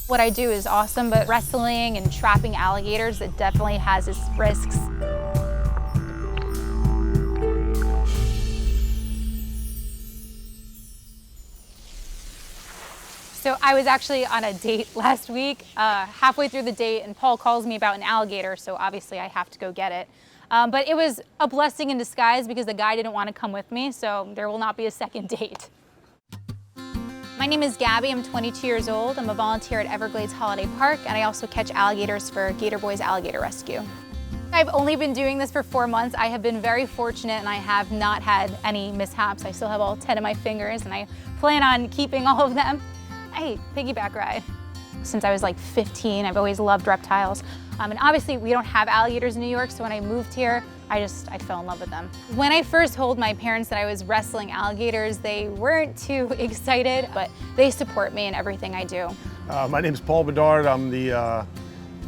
What I do is awesome, but wrestling and trapping alligators, it definitely has its risks. So I was actually on a date last week, halfway through the date, and Paul calls me about an alligator, so obviously I have to go get it. But it was a blessing in disguise because the guy didn't want to come with me, so there will not be a second date. My name is Gabby, I'm 22 years old. I'm a volunteer at Everglades Holiday Park, and I also catch alligators for Gator Boys Alligator Rescue. I've only been doing this for 4 months. I have been very fortunate and I have not had any mishaps. I still have all 10 of my fingers and I plan on keeping all of them. Hey, piggyback ride. Since I was like 15, I've always loved reptiles. And obviously we don't have alligators in New York, so when I moved here, I fell in love with them. When I first told my parents that I was wrestling alligators, they weren't too excited, but they support me in everything I do. My name is Paul Bedard. I'm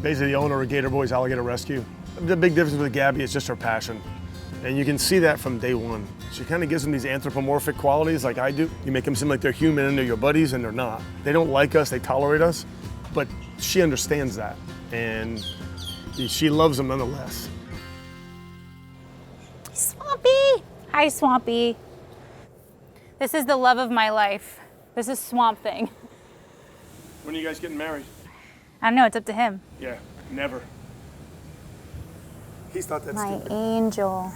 basically the owner of Gator Boys Alligator Rescue. The big difference with Gabby is just her passion. And you can see that from day one. She kind of gives them these anthropomorphic qualities like I do. You make them seem like they're human and they're your buddies, and they're not. They don't like us, they tolerate us, but she understands that. And she loves them nonetheless. Swampy! Hi, Swampy. This is the love of my life. This is Swamp Thing. When are you guys getting married? I don't know, it's up to him. Yeah, never. He's not that stupid. My angel.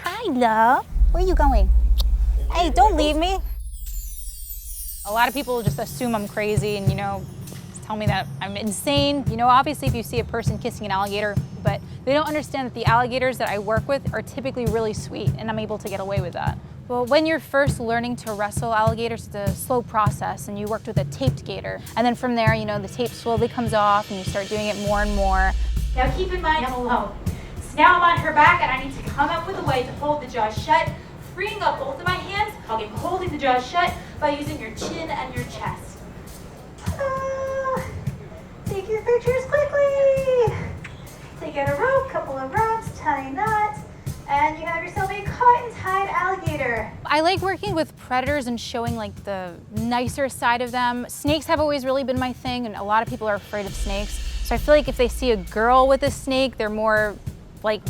Hi, love. Where are you going? Hey, don't leave me. A lot of people just assume I'm crazy and, tell me that I'm insane. Obviously if you see a person kissing an alligator, but they don't understand that the alligators that I work with are typically really sweet, and I'm able to get away with that. Well, when you're first learning to wrestle alligators, it's a slow process, and you worked with a taped gator. And then from there, the tape slowly comes off and you start doing it more and more. Now keep in mind, I'm alone. So now I'm on her back and I need to come up with a way to hold the jaws shut, freeing up both of my hands, okay, holding the jaws shut by using your chin and your chest. Take your pictures quickly. Take out a rope, couple of ropes, tie a knot, and you have yourself a caught and tied alligator. I like working with predators and showing the nicer side of them. Snakes have always really been my thing, and a lot of people are afraid of snakes. So I feel like if they see a girl with a snake, they're more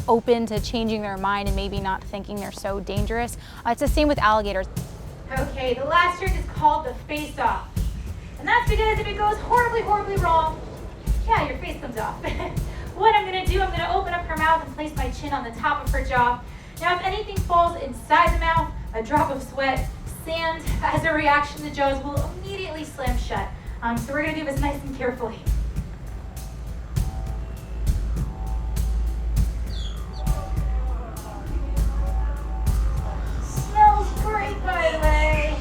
open to changing their mind and maybe not thinking they're so dangerous. It's the same with alligators. Okay, the last trick is called the face-off. And that's because if it goes horribly, horribly wrong, yeah, your face comes off. What I'm gonna do, I'm gonna open up her mouth and place my chin on the top of her jaw. Now, if anything falls inside the mouth, a drop of sweat, sand, as a reaction, the jaws will immediately slam shut. So we're gonna do this nice and carefully. Smells great, by the way.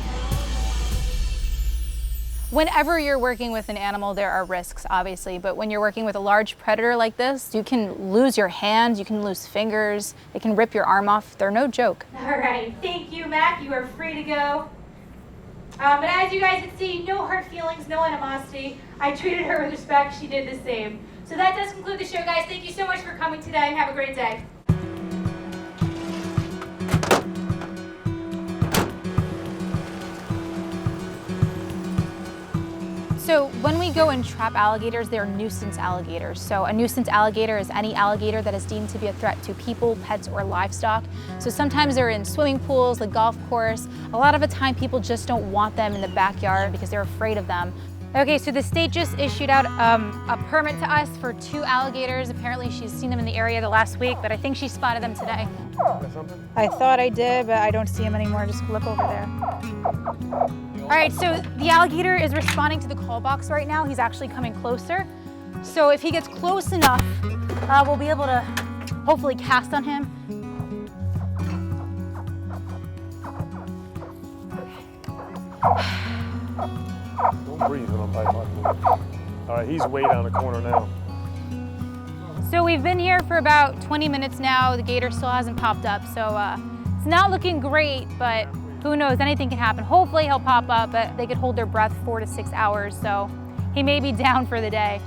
Whenever you're working with an animal, there are risks, obviously, but when you're working with a large predator like this, you can lose your hand, you can lose fingers, they can rip your arm off. They're no joke. All right, thank you, Mac. You are free to go. But as you guys can see, no hard feelings, no animosity. I treated her with respect. She did the same. So that does conclude the show, guys. Thank you so much for coming today, and have a great day. So when we go and trap alligators, they're nuisance alligators. So a nuisance alligator is any alligator that is deemed to be a threat to people, pets, or livestock. So sometimes they're in swimming pools, the golf course. A lot of the time people just don't want them in the backyard because they're afraid of them. Okay, so the state just issued out a permit to us for 2 alligators. Apparently she's seen them in the area the last week, but I think she spotted them today. I thought I did, but I don't see them anymore. Just look over there. All right, so the alligator is responding to the call box right now. He's actually coming closer. So if he gets close enough, we'll be able to hopefully cast on him. Don't breathe when I'm biting. All right, he's way down the corner now. So we've been here for about 20 minutes now. The gator still hasn't popped up, so it's not looking great, but who knows, anything can happen. Hopefully he'll pop up, but they could hold their breath 4 to 6 hours, so he may be down for the day.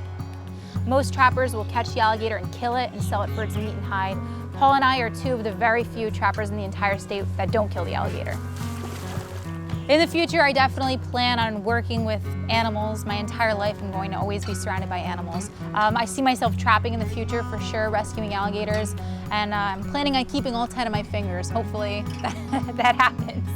Most trappers will catch the alligator and kill it and sell it for its meat and hide. Paul and I are 2 of the very few trappers in the entire state that don't kill the alligator. In the future, I definitely plan on working with animals. My entire life I'm going to always be surrounded by animals. I see myself trapping in the future for sure, rescuing alligators, and I'm planning on keeping all 10 of my fingers. Hopefully that happens.